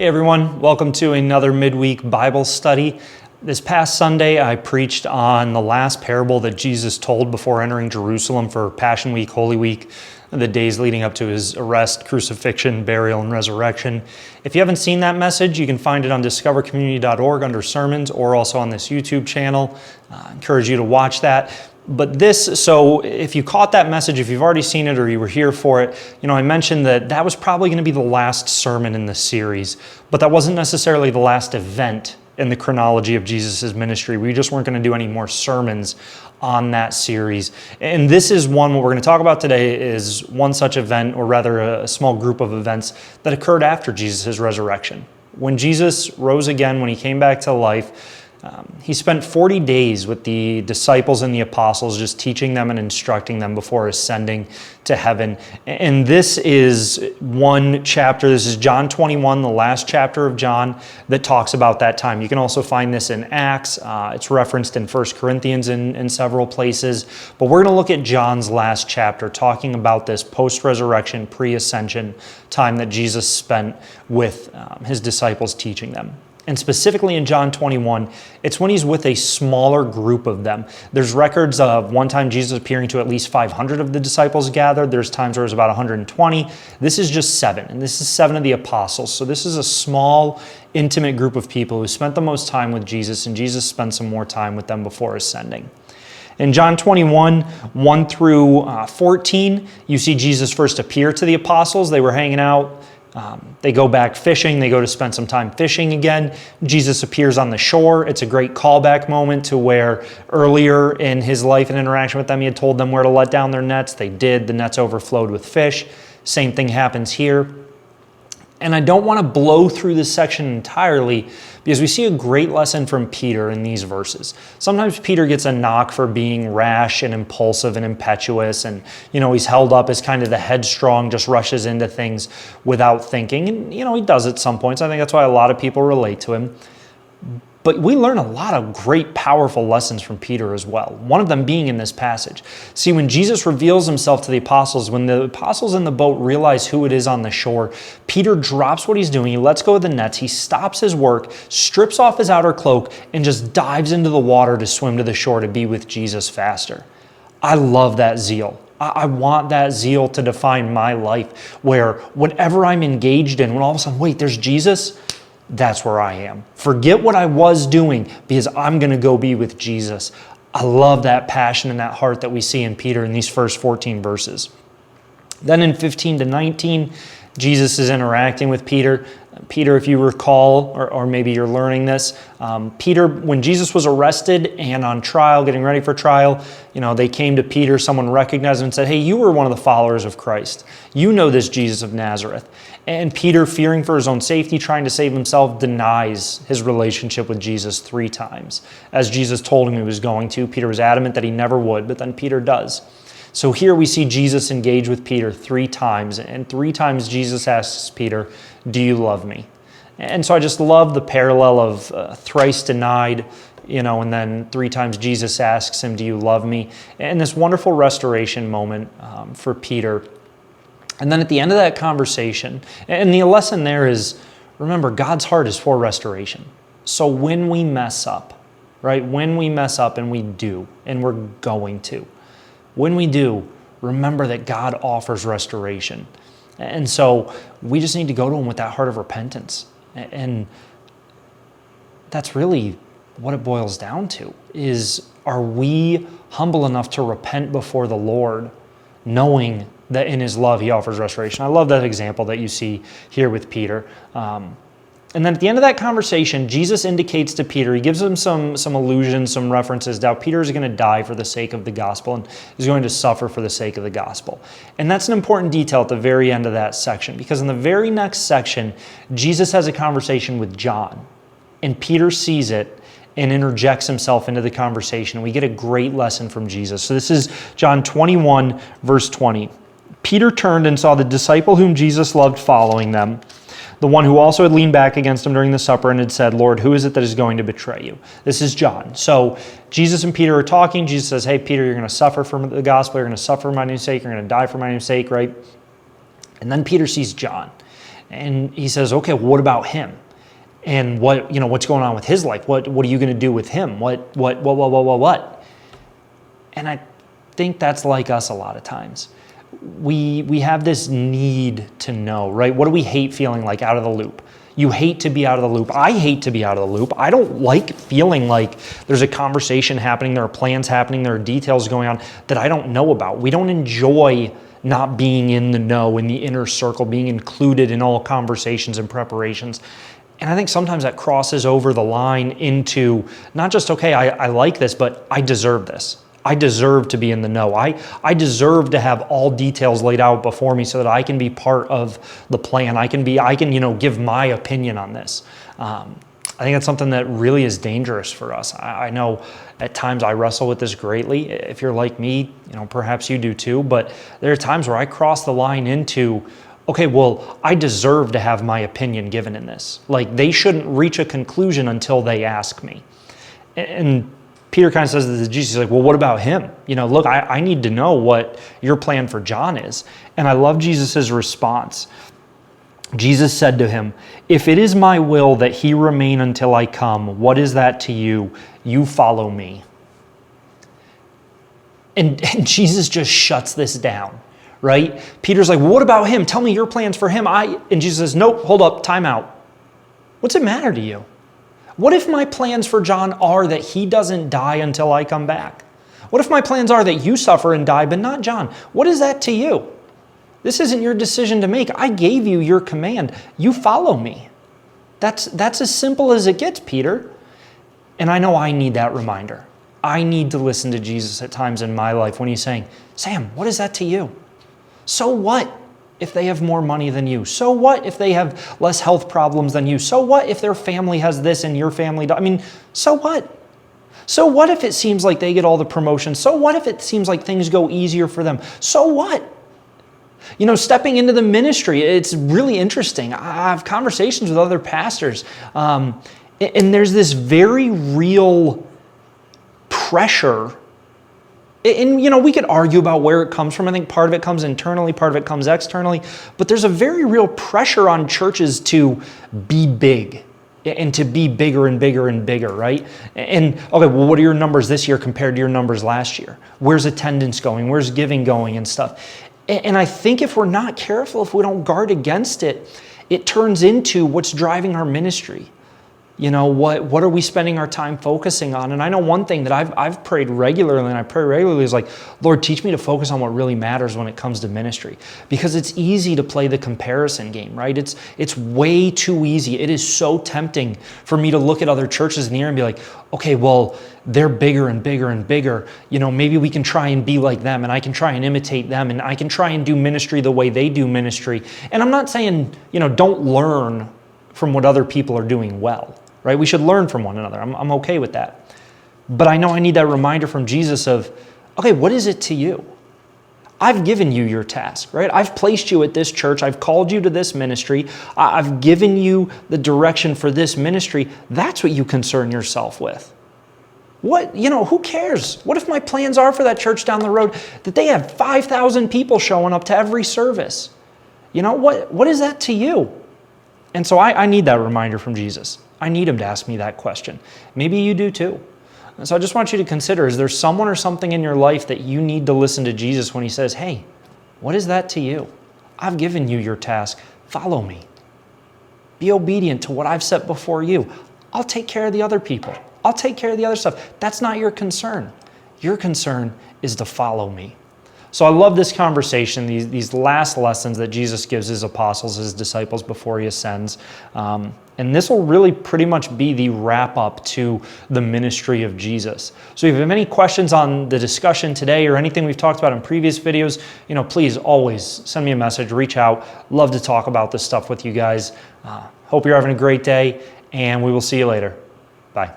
Hey everyone, welcome to another midweek Bible study. This past Sunday I preached on the last parable that Jesus told before entering Jerusalem for Passion Week, Holy Week, the days leading up to his arrest, crucifixion, burial, and resurrection. If you haven't seen that message, you can find it on discovercommunity.org under sermons or also on this YouTube channel. I encourage you to watch that. But so if you caught that message, if you've already seen it or you were here for it, I mentioned that was probably going to be the last sermon in the series, but that wasn't necessarily the last event in the chronology of Jesus' ministry. We just weren't going to do any more sermons on that series. And this is one, what we're going to talk about today is one such event, or rather a small group of events that occurred after Jesus' resurrection. When Jesus rose again, when he came back to life, he spent 40 days with the disciples and the apostles, just teaching them and instructing them before ascending to heaven. And this is one chapter. This is John 21, the last chapter of John, that talks about that time. You can also find this in Acts. It's referenced in 1 Corinthians in several places. But we're going to look at John's last chapter, talking about this post-resurrection, pre-ascension time that Jesus spent with his disciples, teaching them. And specifically in John 21, it's when he's with a smaller group of them. There's records of one time Jesus appearing to at least 500 of the disciples gathered. There's times where it was about 120. This is just 7, and this is 7 of the apostles. So this is a small, intimate group of people who spent the most time with Jesus, and Jesus spent some more time with them before ascending. In John 21, 1 through 14, you see Jesus first appear to the apostles. They were hanging out. They go back fishing. They go to spend some time fishing again. Jesus appears on the shore. It's a great callback moment to where earlier in his life and interaction with them, he had told them where to let down their nets. They did. The nets overflowed with fish. Same thing happens here. And I don't want to blow through this section entirely because we see a great lesson from Peter in these verses. Sometimes Peter gets a knock for being rash and impulsive and impetuous, and he's held up as kind of the headstrong, just rushes into things without thinking. And he does at some points. I think that's why a lot of people relate to him. But we learn a lot of great, powerful lessons from Peter as well, one of them being in this passage. See, when Jesus reveals himself to the apostles, when the apostles in the boat realize who it is on the shore, Peter drops what he's doing, he lets go of the nets, he stops his work, strips off his outer cloak, and just dives into the water to swim to the shore to be with Jesus faster. I love that zeal. I want that zeal to define my life, where whatever I'm engaged in, when all of a sudden, wait, there's Jesus? That's where I am. Forget what I was doing because I'm going to go be with Jesus. I love that passion and that heart that we see in Peter in these first 14 verses. Then in 15 to 19, Jesus is interacting with Peter. Peter, if you recall, or maybe you're learning this, Peter, when Jesus was arrested and on trial, getting ready for trial, they came to Peter, someone recognized him and said, hey, you were one of the followers of Christ. You know this Jesus of Nazareth. And Peter, fearing for his own safety, trying to save himself, denies his relationship with Jesus 3 times. As Jesus told him he was going to, Peter was adamant that he never would, but then Peter does. So here we see Jesus engage with Peter 3 times, and 3 times Jesus asks Peter, do you love me? And so I just love the parallel of thrice denied, and then 3 times Jesus asks him, do you love me? And this wonderful restoration moment for Peter. And then at the end of that conversation, and the lesson there is, remember, God's heart is for restoration. So when we mess up, right, when we mess up, and we do, and we're going to, when we do, remember that God offers restoration. And so we just need to go to him with that heart of repentance. And that's really what it boils down to, is are we humble enough to repent before the Lord, knowing that in his love he offers restoration? I love that example that you see here with Peter. And then at the end of that conversation, Jesus indicates to Peter, he gives him some allusions, some references. Now, Peter is going to die for the sake of the gospel and is going to suffer for the sake of the gospel. And that's an important detail at the very end of that section, because in the very next section, Jesus has a conversation with John, and Peter sees it and interjects himself into the conversation. We get a great lesson from Jesus. So this is John 21, verse 20. Peter turned and saw the disciple whom Jesus loved following them, the one who also had leaned back against him during the supper and had said, Lord, who is it that is going to betray you? This is John. So Jesus and Peter are talking. Jesus says, hey, Peter, you're going to suffer for the gospel. You're going to suffer for my name's sake. You're going to die for my name's sake, right? And then Peter sees John. And he says, okay, well, what about him? And what's going on with his life? What are you going to do with him? What? And I think that's like us a lot of times. We have this need to know, right? What do we hate feeling like out of the loop? You hate to be out of the loop. I hate to be out of the loop. I don't like feeling like there's a conversation happening, there are plans happening, there are details going on that I don't know about. We don't enjoy not being in the know, in the inner circle, being included in all conversations and preparations. And I think sometimes that crosses over the line into not just, okay, I like this, but I deserve this. I deserve to be in the know. I deserve to have all details laid out before me so that I can be part of the plan. I can give my opinion on this. I think that's something that really is dangerous for us. I know at times I wrestle with this greatly. If you're like me, perhaps you do too, but there are times where I cross the line into, okay, well, I deserve to have my opinion given in this. Like, they shouldn't reach a conclusion until they ask me. And Peter kind of says to Jesus, he's like, well, what about him? Look, I need to know what your plan for John is. And I love Jesus' response. Jesus said to him, if it is my will that he remain until I come, what is that to you? You follow me. And Jesus just shuts this down, right? Peter's like, well, what about him? Tell me your plans for him. And Jesus says, nope, hold up, time out. What's it matter to you? What if my plans for John are that he doesn't die until I come back? What if my plans are that you suffer and die, but not John? What is that to you? This isn't your decision to make. I gave you your command. You follow me. That's as simple as it gets, Peter. And I know I need that reminder. I need to listen to Jesus at times in my life when he's saying, Sam, what is that to you? So what if they have more money than you? So what if they have less health problems than you? So what if their family has this and your family doesn't? I mean, so what? So what if it seems like they get all the promotions? So what if it seems like things go easier for them? So what? Stepping into the ministry, it's really interesting. I have conversations with other pastors, and there's this very real pressure. And, we could argue about where it comes from. I think part of it comes internally, part of it comes externally. But there's a very real pressure on churches to be big and to be bigger and bigger and bigger, right? And, okay, well, what are your numbers this year compared to your numbers last year? Where's attendance going? Where's giving going and stuff? And I think if we're not careful, if we don't guard against it, it turns into what's driving our ministry. What are we spending our time focusing on? And I know one thing that I've prayed regularly, and I pray regularly, is like, Lord, teach me to focus on what really matters when it comes to ministry. Because it's easy to play the comparison game, right? It's way too easy. It is so tempting for me to look at other churches in the area and be like, okay, well, they're bigger and bigger and bigger. Maybe we can try and be like them, and I can try and imitate them, and I can try and do ministry the way they do ministry. And I'm not saying, don't learn from what other people are doing well. Right? We should learn from one another. I'm okay with that. But I know I need that reminder from Jesus of, okay, what is it to you? I've given you your task, right? I've placed you at this church. I've called you to this ministry. I've given you the direction for this ministry. That's what you concern yourself with. Who cares? What if my plans are for that church down the road that they have 5,000 people showing up to every service? What is that to you? And so I need that reminder from Jesus. I need him to ask me that question. Maybe you do too. And so I just want you to consider, is there someone or something in your life that you need to listen to Jesus when he says, hey, what is that to you? I've given you your task. Follow me. Be obedient to what I've set before you. I'll take care of the other people. I'll take care of the other stuff. That's not your concern. Your concern is to follow me. So I love this conversation, these last lessons that Jesus gives his apostles, his disciples before he ascends. And this will really pretty much be the wrap up to the ministry of Jesus. So if you have any questions on the discussion today or anything we've talked about in previous videos, please always send me a message, reach out. Love to talk about this stuff with you guys. Hope you're having a great day, and we will see you later. Bye.